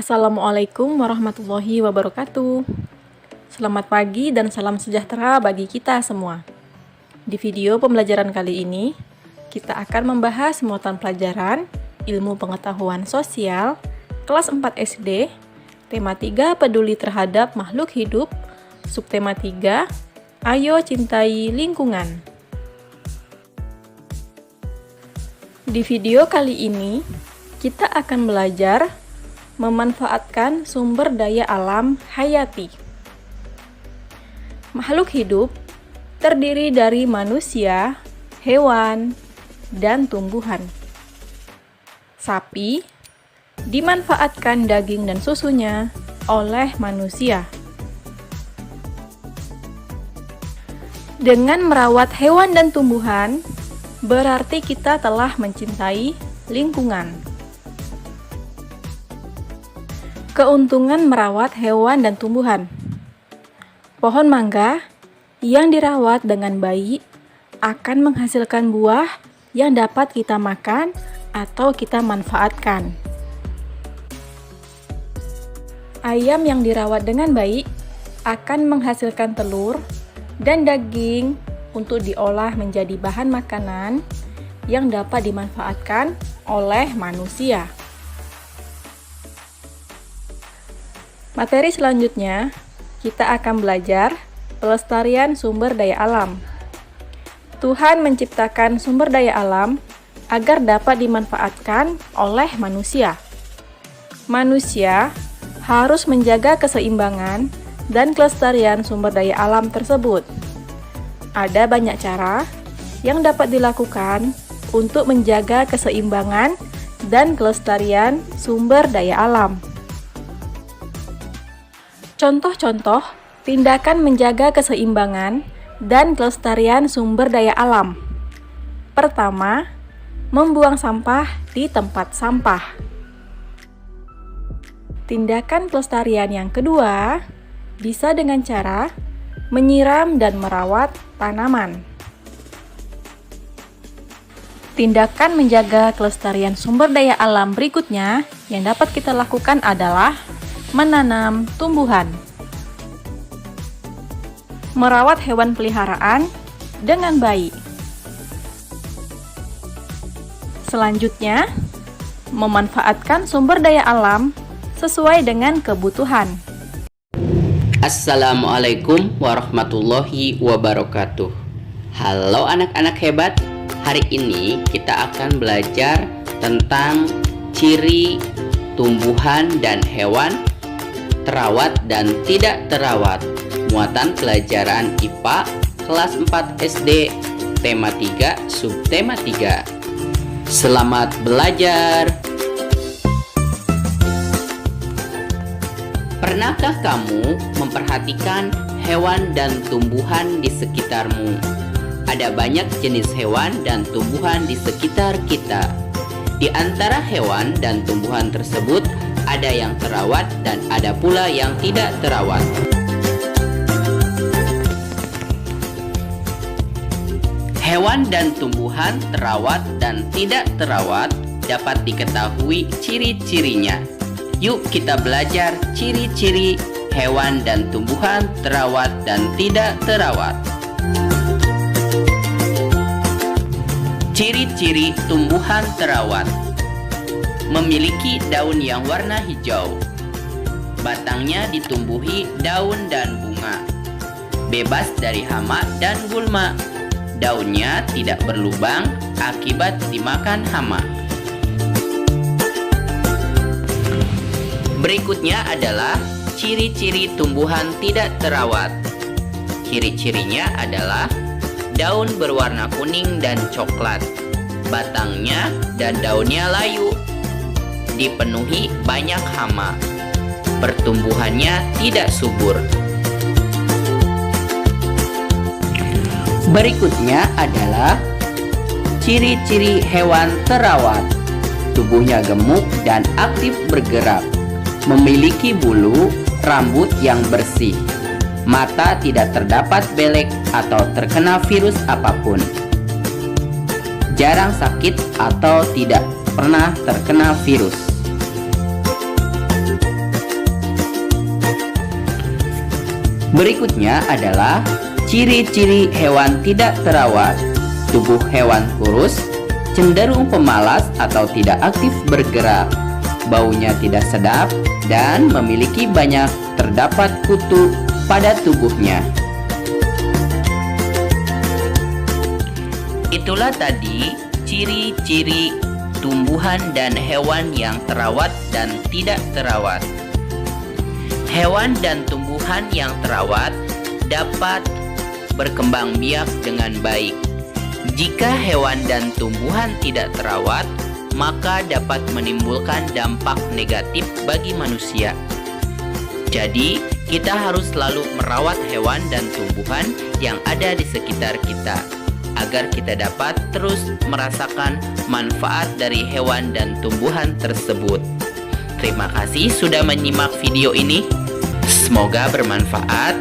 Assalamualaikum warahmatullahi wabarakatuh. Selamat pagi dan salam sejahtera bagi kita semua. Di video pembelajaran kali ini, kita akan membahas muatan pelajaran Ilmu Pengetahuan Sosial kelas 4 SD, tema 3 Peduli terhadap makhluk hidup, subtema 3 Ayo cintai lingkungan. Di video kali ini, kita akan belajar memanfaatkan sumber daya alam hayati. Makhluk hidup terdiri dari manusia, hewan, dan tumbuhan. Sapi dimanfaatkan daging dan susunya oleh manusia. Dengan merawat hewan dan tumbuhan, berarti kita telah mencintai lingkungan. Keuntungan merawat hewan dan tumbuhan. Pohon mangga yang dirawat dengan baik akan menghasilkan buah yang dapat kita makan atau kita manfaatkan. Ayam yang dirawat dengan baik akan menghasilkan telur dan daging untuk diolah menjadi bahan makanan yang dapat dimanfaatkan oleh manusia. Materi selanjutnya, kita akan belajar pelestarian sumber daya alam. Tuhan menciptakan sumber daya alam agar dapat dimanfaatkan oleh manusia. Manusia harus menjaga keseimbangan dan kelestarian sumber daya alam tersebut. Ada banyak cara yang dapat dilakukan untuk menjaga keseimbangan dan kelestarian sumber daya alam. Contoh-contoh tindakan menjaga keseimbangan dan kelestarian sumber daya alam. Pertama, membuang sampah di tempat sampah. Tindakan pelestarian yang kedua bisa dengan cara menyiram dan merawat tanaman. Tindakan menjaga kelestarian sumber daya alam berikutnya yang dapat kita lakukan adalah menanam tumbuhan. Merawat hewan peliharaan dengan baik. Selanjutnya, memanfaatkan sumber daya alam sesuai dengan kebutuhan. Assalamualaikum warahmatullahi wabarakatuh. Halo anak-anak hebat. Hari ini kita akan belajar tentang ciri tumbuhan dan hewan terawat dan tidak terawat. Muatan pelajaran IPA kelas 4 SD, tema 3, subtema 3. Selamat belajar. Pernahkah kamu memperhatikan hewan dan tumbuhan di sekitarmu? Ada banyak jenis hewan dan tumbuhan di sekitar kita. Di antara hewan dan tumbuhan tersebut, ada yang terawat dan ada pula yang tidak terawat. Hewan dan tumbuhan terawat dan tidak terawat dapat diketahui ciri-cirinya. Yuk kita belajar ciri-ciri hewan dan tumbuhan terawat dan tidak terawat. Ciri-ciri tumbuhan terawat: memiliki daun yang warna hijau, batangnya ditumbuhi daun dan bunga, bebas dari hama dan gulma, daunnya tidak berlubang akibat dimakan hama. Berikutnya adalah ciri-ciri tumbuhan tidak terawat. Ciri-cirinya adalah daun berwarna kuning dan coklat, batangnya dan daunnya layu, dipenuhi banyak hama, pertumbuhannya tidak subur. Berikutnya adalah ciri-ciri hewan terawat. Tubuhnya gemuk dan aktif bergerak, memiliki bulu, rambut yang bersih, mata tidak terdapat belek atau terkena virus apapun, jarang sakit atau tidak pernah terkena virus. Berikutnya adalah ciri-ciri hewan tidak terawat. Tubuh hewan kurus, cenderung pemalas atau tidak aktif bergerak, baunya tidak sedap, dan memiliki banyak terdapat kutu pada tubuhnya. Itulah tadi ciri-ciri tumbuhan dan hewan yang terawat dan tidak terawat. Hewan dan tumbuhan yang terawat dapat berkembang biak dengan baik. Jika hewan dan tumbuhan tidak terawat, maka dapat menimbulkan dampak negatif bagi manusia. Jadi, kita harus selalu merawat hewan dan tumbuhan yang ada di sekitar kita, agar kita dapat terus merasakan manfaat dari hewan dan tumbuhan tersebut. Terima kasih sudah menyimak video ini. Semoga bermanfaat.